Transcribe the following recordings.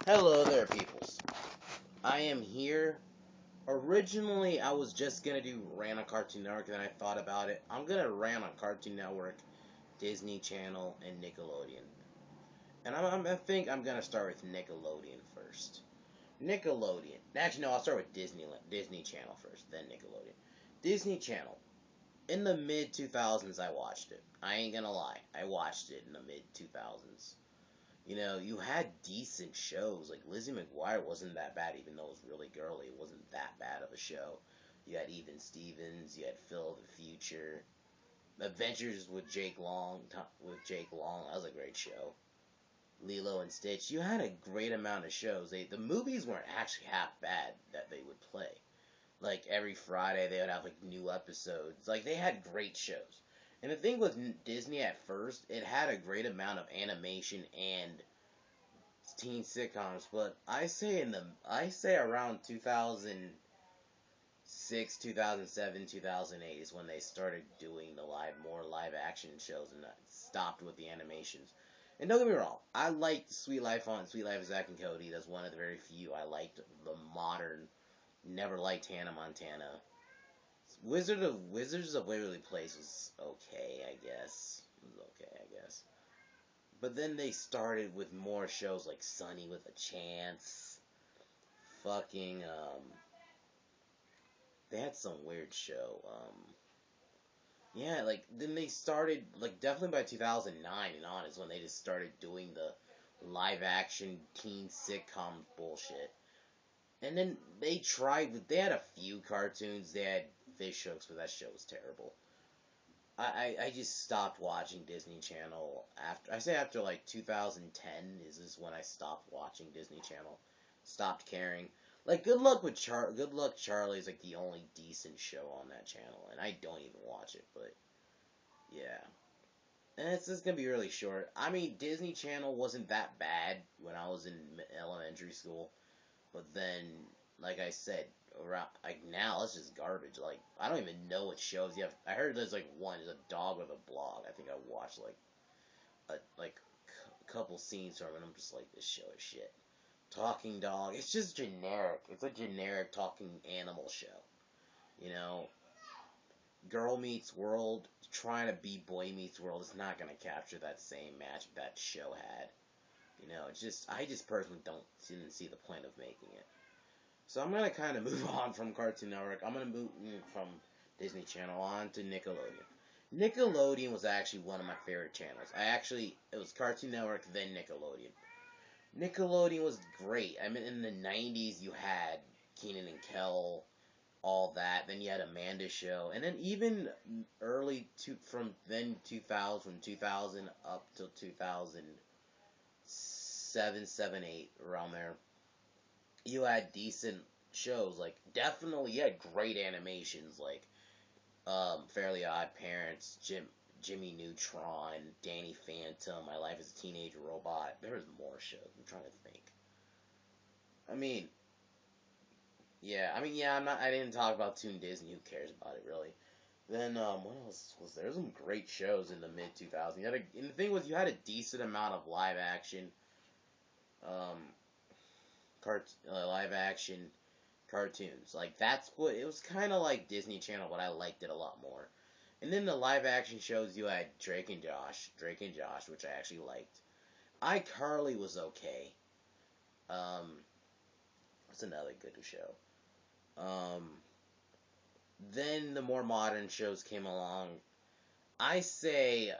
Hello there, peoples. I am here. Originally, I was just gonna do Rant on Cartoon Network, and then I thought about it. I'm gonna rant on Cartoon Network, Disney Channel, and Nickelodeon. And I think I'm gonna start with Nickelodeon first. Nickelodeon. Actually, no, I'll start with Disney Channel first, then Nickelodeon. Disney Channel. In the mid 2000s, I watched it. I ain't gonna lie, I watched it in the mid 2000s. You had decent shows. Like Lizzie McGuire wasn't that bad, even though it was really girly. It wasn't that bad of a show. You had Even Stevens. You had Phil of the Future. Adventures with Jake Long. That was a great show. Lilo and Stitch. You had a great amount of shows. The movies weren't actually half bad that they would play. Like every Friday they would have like new episodes. Like they had great shows. And the thing with Disney at first, it had a great amount of animation and teen sitcoms, but I say around 2006, 2007, 2008 is when they started doing the more live action shows and stopped with the animations. And don't get me wrong, I liked Sweet Life of Zack and Cody. That's one of the very few I liked. The modern, never liked Hannah Montana. Wizards of Waverly Place was okay, I guess. It was okay, I guess. But then they started with more shows like Sunny with a Chance. Fucking, they had some weird show. Yeah, like, then they started, like, definitely by 2009 and on is when they just started doing the live action teen sitcom bullshit. And then they had a few cartoons. They had Fish Hooks, but that show was terrible. I just stopped watching Disney Channel after like 2010 is this when I stopped watching Disney Channel, stopped caring. Like Good Luck Charlie is like the only decent show on that channel, and I don't even watch it. But yeah, and it's just gonna be really short. I mean, Disney Channel wasn't that bad when I was in elementary school, but then, like I said, around like now it's just garbage. Like I don't even know what shows you have. I heard there's like there's a dog with a blog. I think I watched like a couple scenes from it, and I'm just like, this show is shit. Talking dog. It's just generic. It's a generic talking animal show. You know, Girl Meets World trying to be Boy Meets World is not gonna capture that same match that show had. It's just I just personally didn't see the point of making it. So I'm gonna kind of move on from Cartoon Network. I'm gonna move from Disney Channel on to Nickelodeon. Nickelodeon was actually one of my favorite channels. It was Cartoon Network, then Nickelodeon. Nickelodeon was great. I mean, in the 90s, you had Keenan and Kel, all that. Then you had Amanda Show. And then even from then 2000 up till 2007, 7, 8, around there, you had decent shows. Like, definitely, you had great animations, like Fairly Odd Parents, Jimmy Neutron, Danny Phantom, My Life as a Teenage Robot. There was more shows. I'm trying to think. I mean, yeah. I didn't talk about Toon Disney. Who cares about it, really? Then, what else was there? Some great shows in the mid 2000s. And the thing was, you had a decent amount of um, live action cartoons. Like that's what it was kind of like Disney Channel, but I liked it a lot more. And then the live action shows you had Drake and Josh, which I actually liked. iCarly was okay. Um, what's another good show? Um, then the more modern shows came along. I say,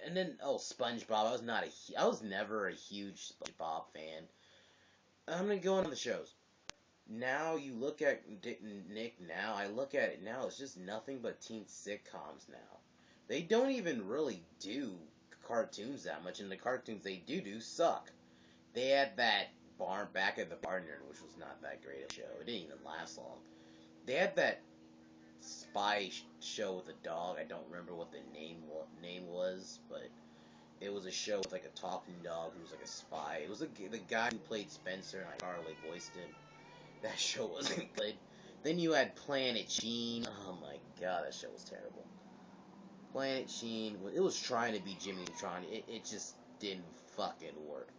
and then SpongeBob. I was never a huge SpongeBob fan. I'm gonna go on the shows. Now you look at Nick now, I look at it now, it's just nothing but teen sitcoms now. They don't even really do cartoons that much, and the cartoons they do suck. They had that Back at the Barn Yard, which was not that great a show. It didn't even last long. They had that spy show with a dog. I don't remember what the name was, but it was a show with like a talking dog who was like a spy. It was the guy who played Spencer and Carly voiced him. That show wasn't good. Then you had Planet Sheen. Oh my god, that show was terrible. Planet Sheen, it was trying to be Jimmy Neutron. It just didn't fucking work.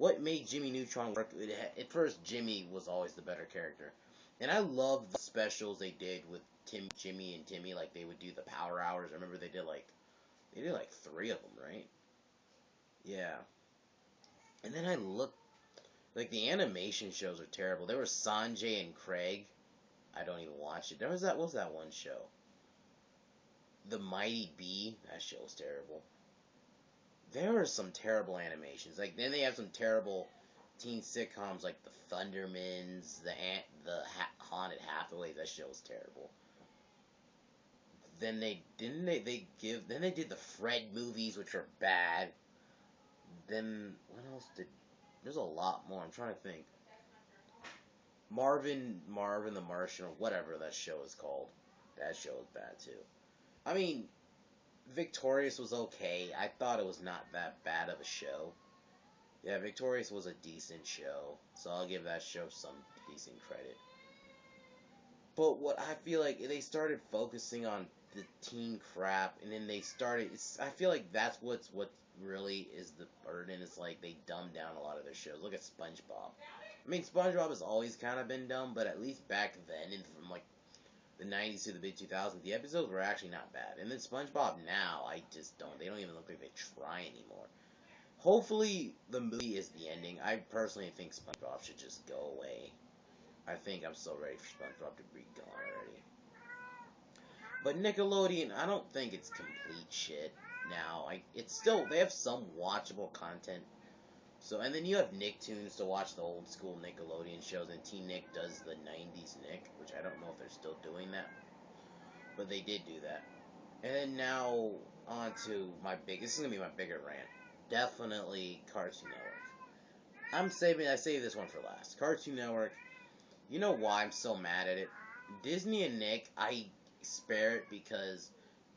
what made Jimmy Neutron work? At first, Jimmy was always the better character, and I love the specials they did with Jimmy, and Timmy. Like they would do the Power Hours. I remember they did like 3 of them, right? Yeah. And then I looked like the animation shows are terrible. There was Sanjay and Craig. I don't even watch it. There was that. What was that one show? The Mighty Bee. That show was terrible. There were some terrible animations. Like then they have some terrible teen sitcoms like the Thundermans, Haunted Hathaways. That show was terrible. Then then they did the Fred movies, which are bad. Then what else did? There's a lot more. I'm trying to think. Marvin the Martian, or whatever that show is called. That show is bad too. I mean, Victorious was okay. I thought it was not that bad of a show. Yeah, Victorious was a decent show, so I'll give that show some decent credit. But what I feel like they started focusing on the teen crap, and then they started. I feel like that's what really is the burden. It's like they dumbed down a lot of their shows. Look at SpongeBob. I mean, SpongeBob has always kind of been dumb, but at least back then, and from like the 90s to the mid 2000s, the episodes were actually not bad. And then SpongeBob now, I just don't. They don't even look like they try anymore. Hopefully, the movie is the ending. I personally think SpongeBob should just go away. I think I'm so ready for SpongeBob to be gone already. But Nickelodeon, I don't think it's complete shit now. It's still, they have some watchable content. So, and then you have Nicktoons to watch the old school Nickelodeon shows, and Teen Nick does the 90s Nick, which I don't know if they're still doing that, but they did do that. And then now, on to this is going to be my bigger rant. Definitely Cartoon Network. I save this one for last. Cartoon Network, you know why I'm so mad at it? Disney and Nick, I spare it because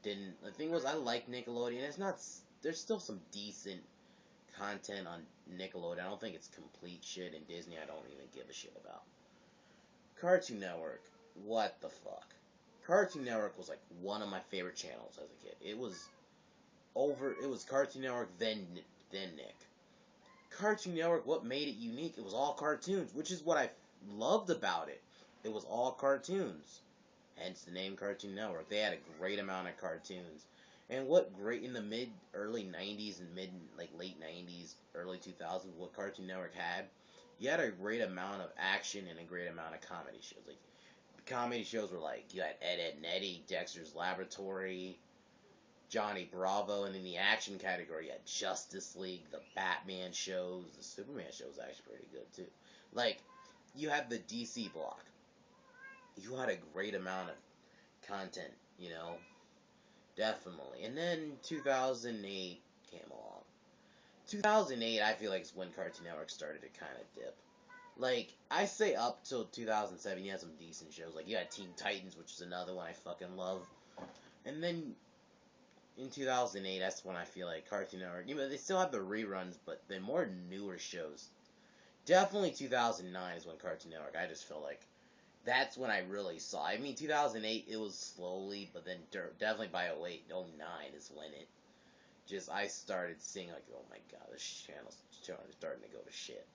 the thing was, I like Nickelodeon. There's still some decent content on Nickelodeon. I don't think it's complete shit, and Disney I don't even give a shit about. Cartoon Network, what the fuck? Cartoon Network was like one of my favorite channels as a kid. It was Cartoon Network, then Nick. Cartoon Network, what made it unique? It was all cartoons, which is what I loved about it. It was all cartoons. Hence the name Cartoon Network. They had a great amount of cartoons. And what great in the early 90s and late 90s, early 2000s, what Cartoon Network had, you had a great amount of action and a great amount of comedy shows. Like, comedy shows were like, you had Ed, Edd n Eddy, Dexter's Laboratory, Johnny Bravo, and in the action category, you had Justice League, the Batman shows, the Superman show was actually pretty good too. Like, you had the DC block. You had a great amount of content, you know, definitely. And then 2008 came along. 2008, I feel like, is when Cartoon Network started to kind of dip. Like, I say up till 2007, you had some decent shows. Like, you had Teen Titans, which is another one I fucking love. And then in 2008, that's when I feel like Cartoon Network, they still have the reruns, but the more newer shows. Definitely 2009 is when Cartoon Network, I just feel like, that's when I really saw. I mean, 2008, it was slowly, but then definitely by 2008, 2009 is when I started seeing, like, oh my god, this channel's starting to go to shit.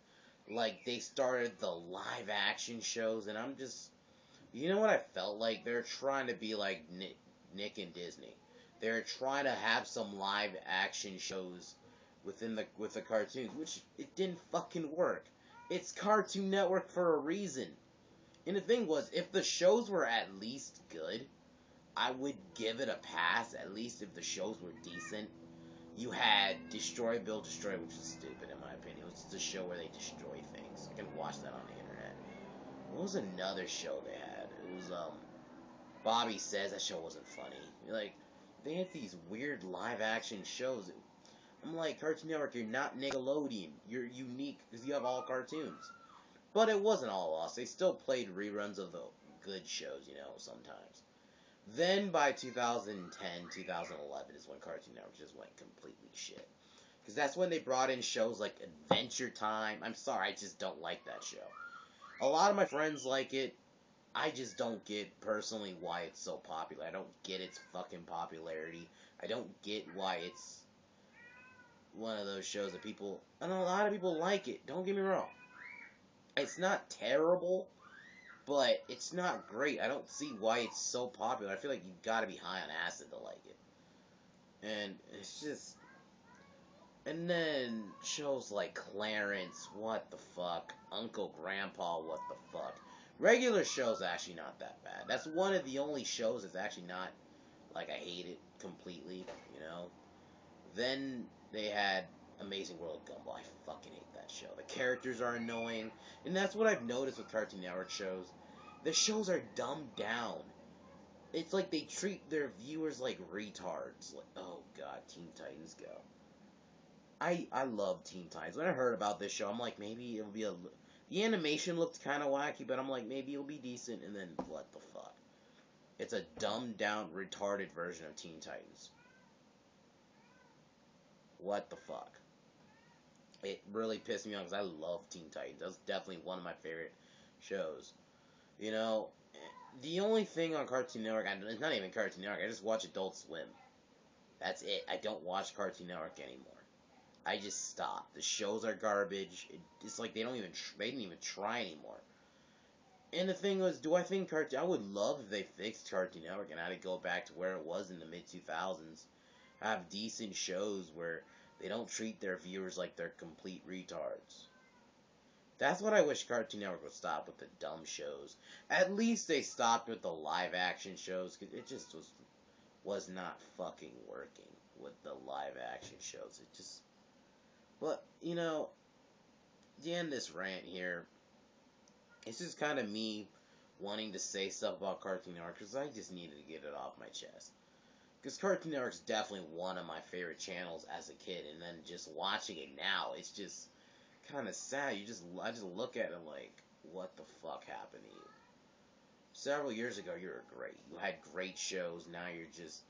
Like, they started the live action shows, and I'm just, you know what I felt like? They're trying to be like Nick and Disney. They're trying to have some live action shows with the cartoons, which it didn't fucking work. It's Cartoon Network for a reason. And the thing was, if the shows were at least good, I would give it a pass, at least if the shows were decent. You had Destroy, Build, Destroy, which is stupid in my opinion. It was just a show where they destroy things. You can watch that on the internet. What was another show they had? It was, Bobby Says. That show wasn't funny. Like, they had these weird live-action shows. I'm like, Cartoon Network, you're not Nickelodeon. You're unique because you have all cartoons. But it wasn't all lost. They still played reruns of the good shows, sometimes. Then by 2010, 2011 is when Cartoon Network just went completely shit. Because that's when they brought in shows like Adventure Time. I'm sorry, I just don't like that show. A lot of my friends like it. I just don't get, personally, why it's so popular. I don't get its fucking popularity. I don't get why one of those shows that people, and a lot of people like it. Don't get me wrong. It's not terrible, but it's not great. I don't see why it's so popular. I feel like you gotta be high on acid to like it. And it's just, and then shows like Clarence, what the fuck? Uncle Grandpa, what the fuck? Regular shows actually not that bad. That's one of the only shows that's actually not, like, I hate it completely, you know? Then they had Amazing World of Gumball. I fucking hate that show. The characters are annoying, and that's what I've noticed with Cartoon Network shows. The shows are dumbed down. It's like they treat their viewers like retards. Like, oh god, Teen Titans Go. I love Teen Titans. When I heard about this show, I'm like, maybe it'll be a. The animation looked kind of wacky, but I'm like, maybe it'll be decent. And then, what the fuck? It's a dumbed down, retarded version of Teen Titans. What the fuck? It really pissed me off because I love Teen Titans. That's definitely one of my favorite shows. You know, the only thing on Cartoon Network, it's not even Cartoon Network, I just watch Adult Swim. That's it. I don't watch Cartoon Network anymore. I just stopped. The shows are garbage. It's like they didn't even try anymore. And the thing was, do I think I would love if they fixed Cartoon Network and had to go back to where it was in the mid 2000s. Have decent shows where they don't treat their viewers like they're complete retards. That's what I wish Cartoon Network would stop with, the dumb shows. At least they stopped with the live action shows, because it just was not fucking working with the live action shows. It just, but, you know, the end of this rant here, it's just kind of me wanting to say stuff about Cartoon Network, because I just needed to get it off my chest. Because Cartoon Network's definitely one of my favorite channels as a kid, and then just watching it now, it's just kind of sad. I just look at it like, what the fuck happened to you? Several years ago, you were great. You had great shows. Now you're just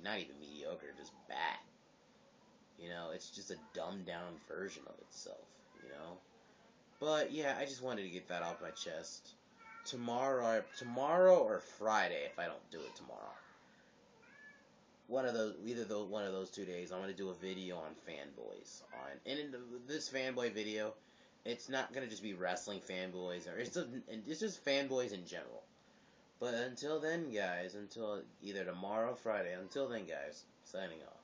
not even mediocre, just bad. You know, it's just a dumbed down version of itself, you know? But yeah, I just wanted to get that off my chest. Tomorrow or Friday, if I don't do it tomorrow. One of those 2 days, I'm gonna do a video on fanboys. And in this fanboy video, it's not gonna just be wrestling fanboys, or it's just fanboys in general. But until then, guys, until either tomorrow or Friday, until then, guys, signing off.